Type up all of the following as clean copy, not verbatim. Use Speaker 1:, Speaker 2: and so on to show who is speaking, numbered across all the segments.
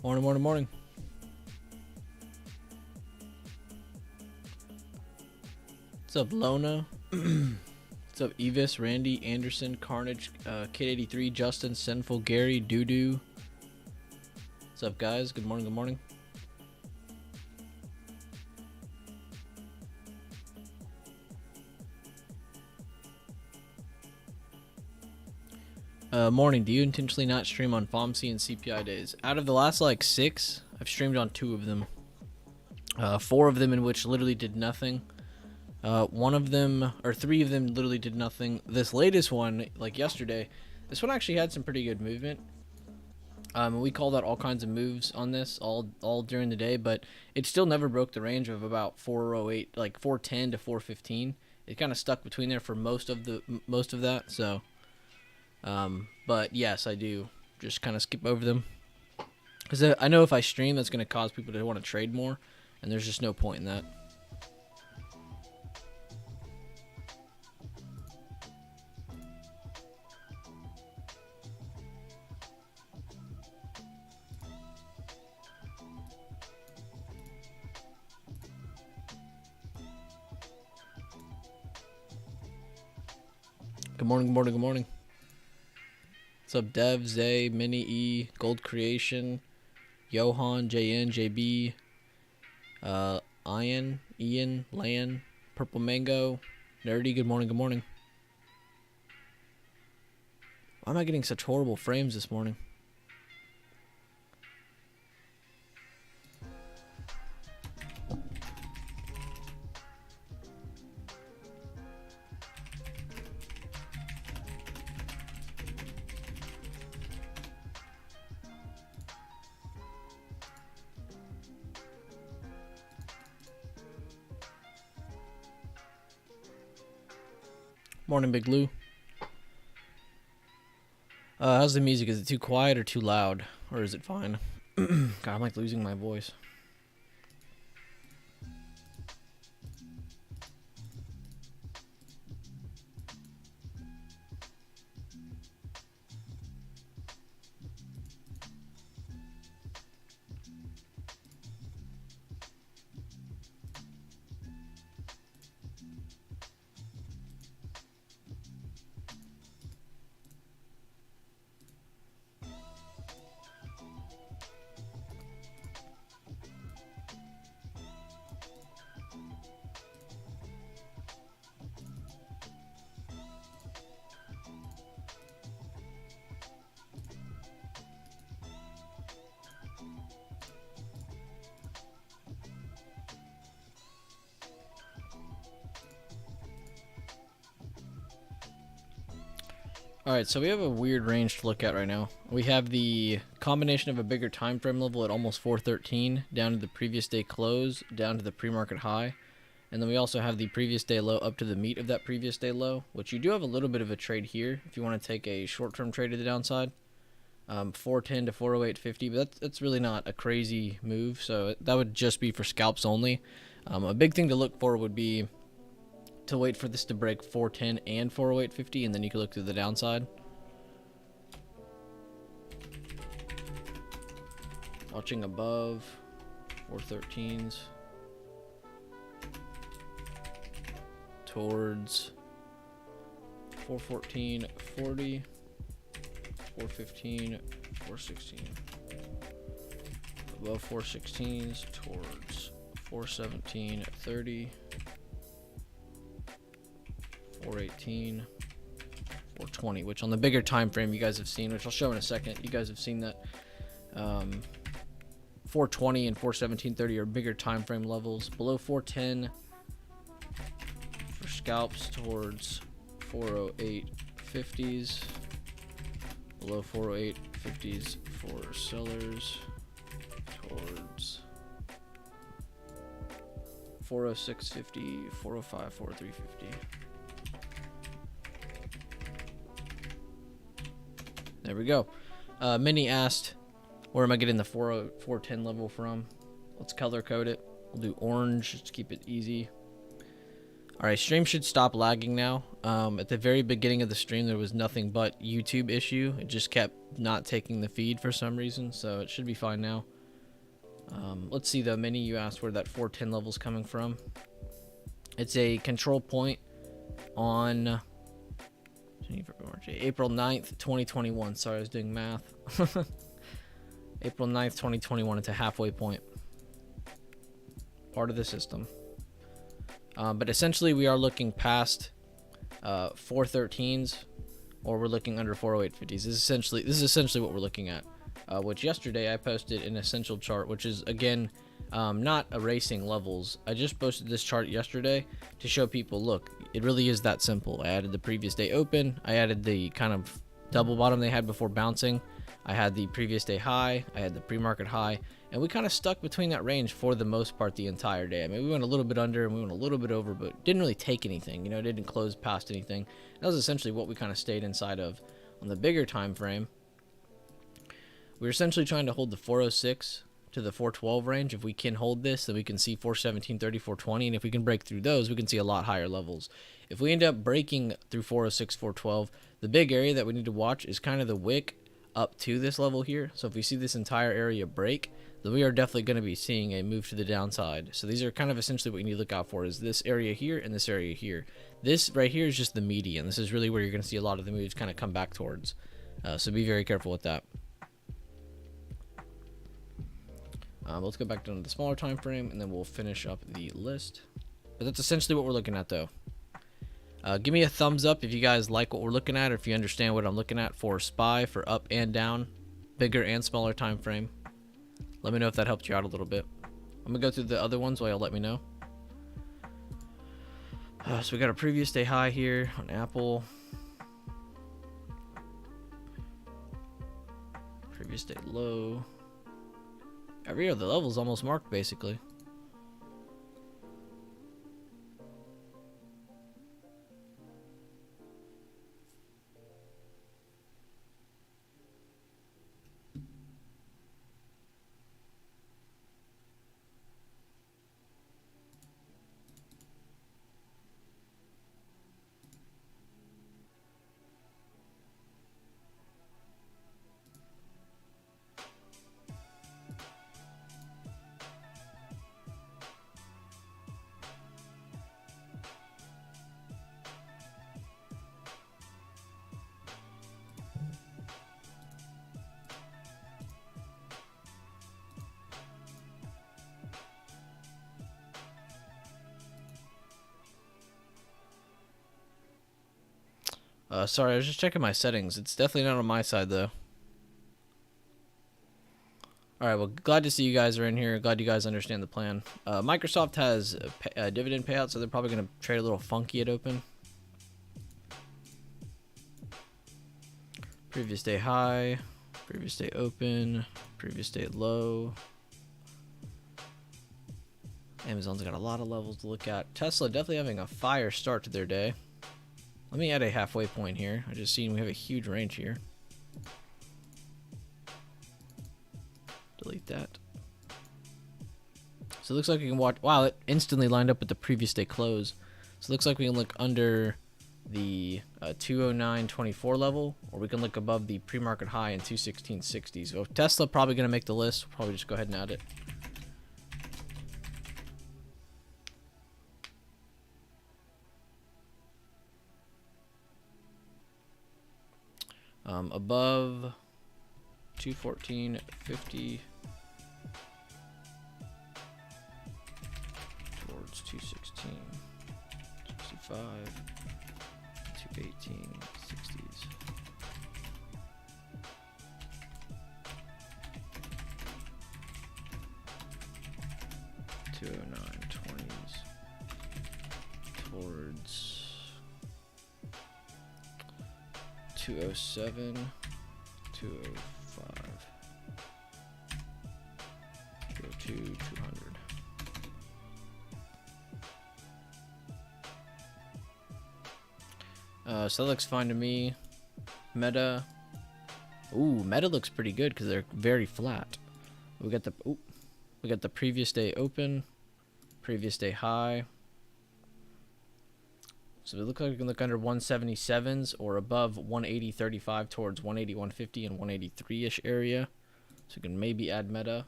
Speaker 1: Morning, morning, morning. What's up, Lona? What's up, Evis, Randy, Anderson, Carnage, Kid83, Justin, Sinful, Gary, Doodoo. What's up, guys? Good morning, good morning. Morning. Do you intentionally not stream on FOMC and CPI days? Out of the last, like, 6, I've streamed on 2 of them. 4 of them in which literally did nothing. 1 of them, or 3 of them literally did nothing. This latest one, like yesterday, this one actually had some pretty good movement. We called out all kinds of moves on this all during the day, but it still never broke the range of about 408, like 410 to 415. It kind of stuck between there for most of that. So, but yes, I do just kind of skip over them because I know if I stream, that's going to cause people to want to trade more, and there's just no point in that. Good morning, good morning, good morning. What's up, Dev, Zay, Mini E, Gold Creation, Johan, JN, JB, Ian, Lan, Purple Mango, Nerdy, good morning, good morning. Why am I getting such horrible frames this morning? Morning, Big Lou. How's the music? Is it too quiet or too loud? Or is it fine? God, I'm like losing my voice. Alright, so we have a weird range to look at right now. We have the combination of a bigger time frame level at almost 413, down to the previous day close, down to the pre-market high. And then we also have the previous day low up to the meat of that previous day low, which you do have a little bit of a trade here if you want to take a short-term trade to the downside. 410 to 408.50, but that's really not a crazy move, so that would just be for scalps only. A big thing to look for would be to wait for this to break 410 and 408.50, and then you can look through the downside. Watching above 413s towards 414.40, 415, 416. Above 416s towards 417.30. 418, 420, which on the bigger time frame you guys have seen, which I'll show in a second. You guys have seen that 420 and 417.30 are bigger time frame levels. Below 410 for scalps towards 408.50s. Below 408.50s for sellers towards 406.50, 405, 403.50. There we go. Minnie asked, where am I getting the 410 level from? Let's color code it. We'll do orange just to keep it easy. Alright, stream should stop lagging now. At the very beginning of the stream, there was nothing but YouTube issue. It just kept not taking the feed for some reason, so it should be fine now. Let's see, the mini you asked where that 410 level's coming from. It's a control point on April 9th, 2021. Sorry, I was doing math. April 9th, 2021. It's a halfway point. Part of the system. But essentially, we are looking past 413s, or we're looking under 40850s. This is essentially what we're looking at. Which yesterday I posted an essential chart, which is again not erasing levels. I just posted this chart yesterday to show people, look, it really is that simple. I added the previous day open. I added the kind of double bottom they had before bouncing. I had the previous day high. I had the pre-market high. And we kind of stuck between that range for the most part the entire day. I mean, we went a little bit under and we went a little bit over, but didn't really take anything. You know, it didn't close past anything. That was essentially what we kind of stayed inside of. On the bigger time frame, we were essentially trying to hold the 406 to the 412 range. If we can hold this, then we can see 417, 30, 420. And if we can break through those, we can see a lot higher levels. If we end up breaking through 406, 412, the big area that we need to watch is kind of the wick up to this level here. So if we see this entire area break, then we are definitely going to be seeing a move to the downside. So these are kind of essentially what you need to look out for, is this area here and this area here. This right here is just the median. This is really where you're going to see a lot of the moves kind of come back towards. So be very careful with that. Let's go back down to the smaller time frame, and then we'll finish up the list. But that's essentially what we're looking at, though. Give me a thumbs up if you guys like what we're looking at, or if you understand what I'm looking at for SPY, for up and down, bigger and smaller time frame. Let me know if that helped you out a little bit. I'm gonna go through the other ones while y'all let me know. So we got a previous day high here on Apple. Previous day low. Every other level is almost marked, basically. Sorry, I was just checking my settings. It's definitely not on my side, though. Alright, well, glad to see you guys are in here. Glad you guys understand the plan. Microsoft has a dividend payout, so they're probably going to trade a little funky at open. Previous day high, previous day open, previous day low. Amazon's got a lot of levels to look at. Tesla definitely having a fire start to their day. Let me add a halfway point here. I just seen we have a huge range here. Delete that. So it looks like we can watch. Wow, it instantly lined up with the previous day close. So it looks like we can look under the 209.24 level, or we can look above the pre-market high in 216.60. So Tesla probably going to make the list. We'll probably just go ahead and add it. Above 214.50 towards 216, 65, 218, 60s. Towards 207, 205, 202, 200. So that looks fine to me. Meta. Ooh, Meta looks pretty good because they're very flat. We got the previous day open, previous day high. So it looks like we can look under 177s or above 180.35 towards 180.150 and 183-ish area. So we can maybe add meta.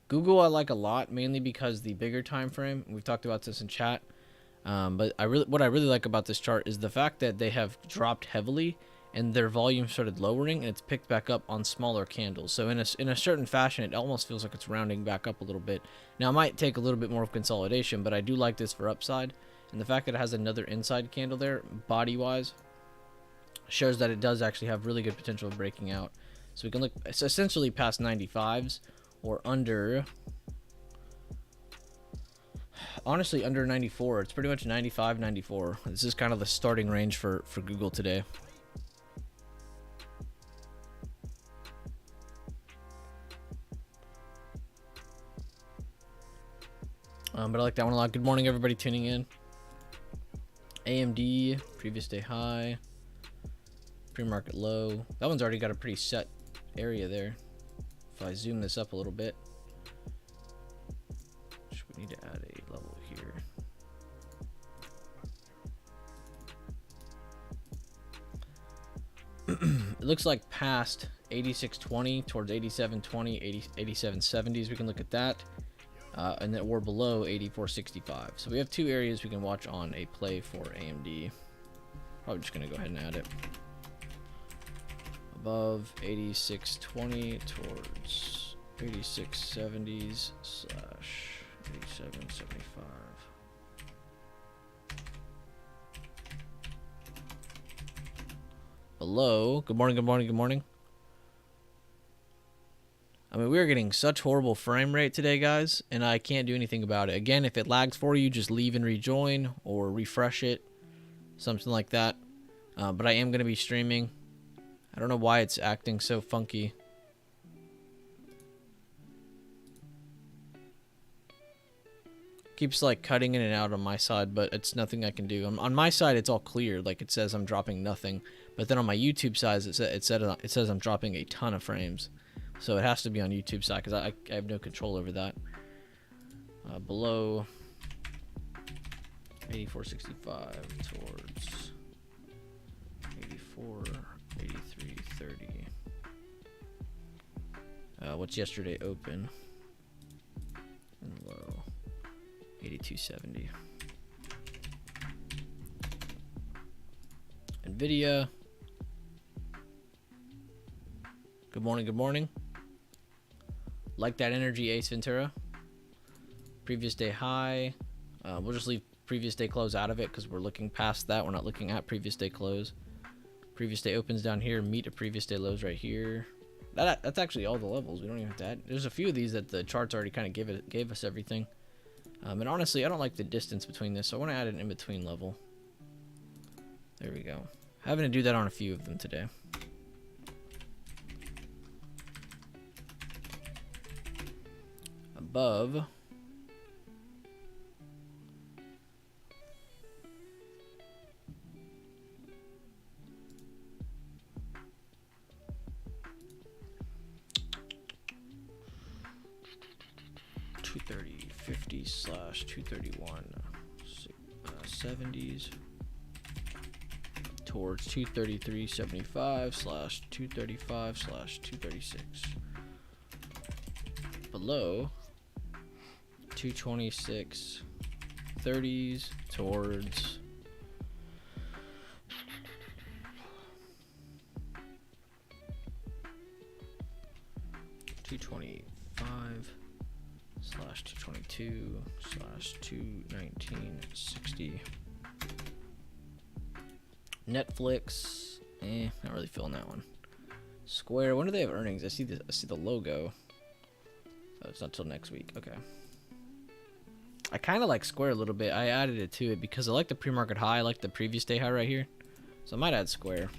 Speaker 1: Google I like a lot, mainly because the bigger time frame. We've talked about this in chat. But what I really like about this chart is the fact that they have dropped heavily and their volume started lowering and it's picked back up on smaller candles. So in a certain fashion, it almost feels like it's rounding back up a little bit. Now, it might take a little bit more of consolidation, but I do like this for upside. And the fact that it has another inside candle there, body-wise, shows that it does actually have really good potential of breaking out. So we can look essentially past 95s or under, honestly, under 94. It's pretty much 95, 94. This is kind of the starting range for Google today. But I like that one a lot. Good morning, everybody tuning in. AMD, previous day high, pre-market low. That one's already got a pretty set area there. If I zoom this up a little bit, we need to add a level here. It looks like past 86.20 towards 87.20, 87.70s. We can look at that. And then we're below 84.65. So we have two areas we can watch on a play for AMD. Probably just going to go ahead and add it. Above 86.20 towards 86.70s slash 87.75. Below, good morning, good morning, good morning. I mean, we're getting such horrible frame rate today, guys, and I can't do anything about it. Again, if it lags for you, just leave and rejoin or refresh it, something like that. But I am going to be streaming. I don't know why it's acting so funky. Keeps like cutting in and out on my side, but it's nothing I can do. On my side, it's all clear, like it says I'm dropping nothing. But then on my YouTube side, it says I'm dropping a ton of frames. So it has to be on YouTube side because I have no control over that. Below 84.65 towards 84, 83.30. What's yesterday open? And low 82.70. Nvidia. Good morning, good morning. Like that energy, Ace Ventura. Previous day high. We'll just leave previous day close out of it because we're looking past that. We're not looking at previous day close. Previous day opens down here. Meet a previous day lows right here. That's actually all the levels. We don't even have to add. There's a few of these that the charts already kind of gave us everything. And honestly, I don't like the distance between this, so I want to add an in-between level. There we go. Having to do that on a few of them today. Above. $230.50 slash 231.70s towards 233.75 slash 235 slash 236. Below 226.30s towards 225 slash 222 slash 219.60. Netflix, not really feeling that one. Square, when do they have earnings? I see the logo. Oh, it's not till next week. Okay. I kind of like Square a little bit. I added it to it because I like the pre-market high. I like the previous day high right here. So I might add Square.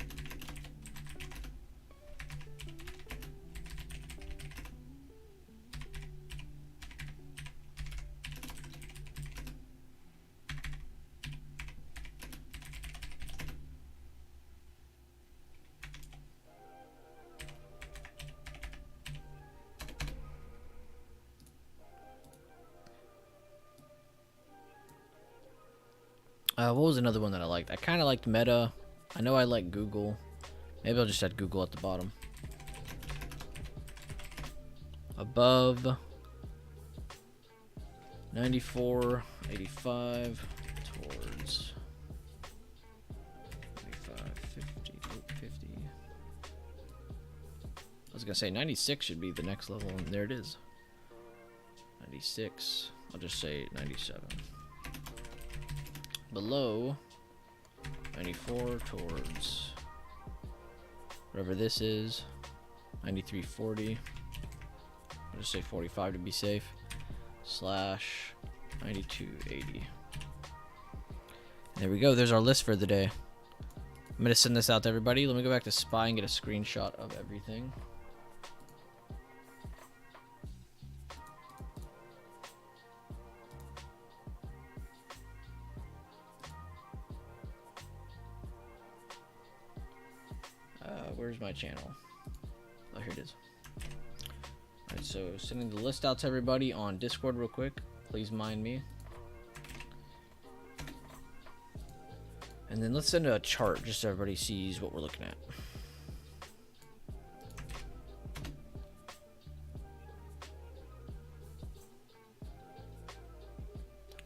Speaker 1: What was another one that I liked? I kind of liked Meta. I know I like Google. Maybe I'll just add Google at the bottom. Above 94, 85 towards 95, 50, 50. I was gonna say 96 should be the next level, and there it is. 96. I'll just say 97. Below 94 towards whatever this is, 93.40. I'll just say 45 to be safe. Slash 92.80. There we go. There's our list for the day. I'm gonna send this out to everybody. Let me go back to Spy and get a screenshot of everything. Where's my channel? Oh, here it is. Alright, so sending the list out to everybody on Discord real quick. Please mind me. And then let's send a chart just so everybody sees what we're looking at.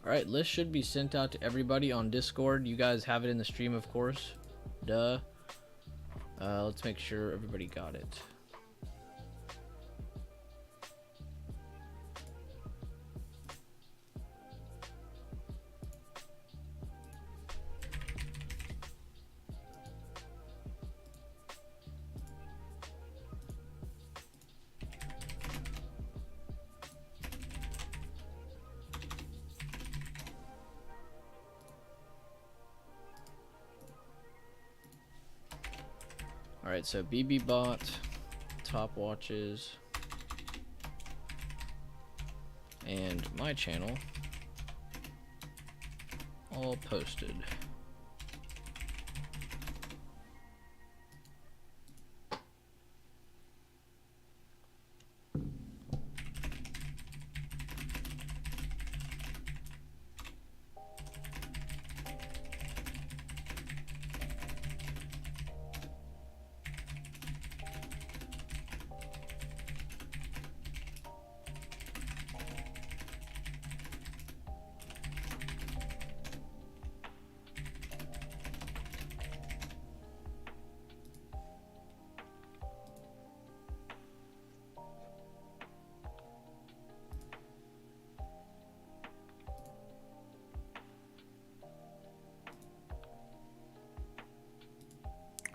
Speaker 1: Alright, list should be sent out to everybody on Discord. You guys have it in the stream, of course. Duh. Let's make sure everybody got it. Alright, so BB bot, top watches, and my channel all posted.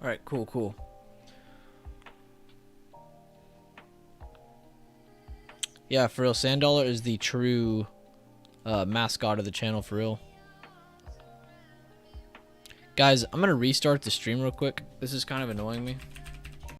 Speaker 1: Alright, cool. Yeah, for real, Sandollar is the true mascot of the channel, for real. Guys, I'm going to restart the stream real quick. This is kind of annoying me.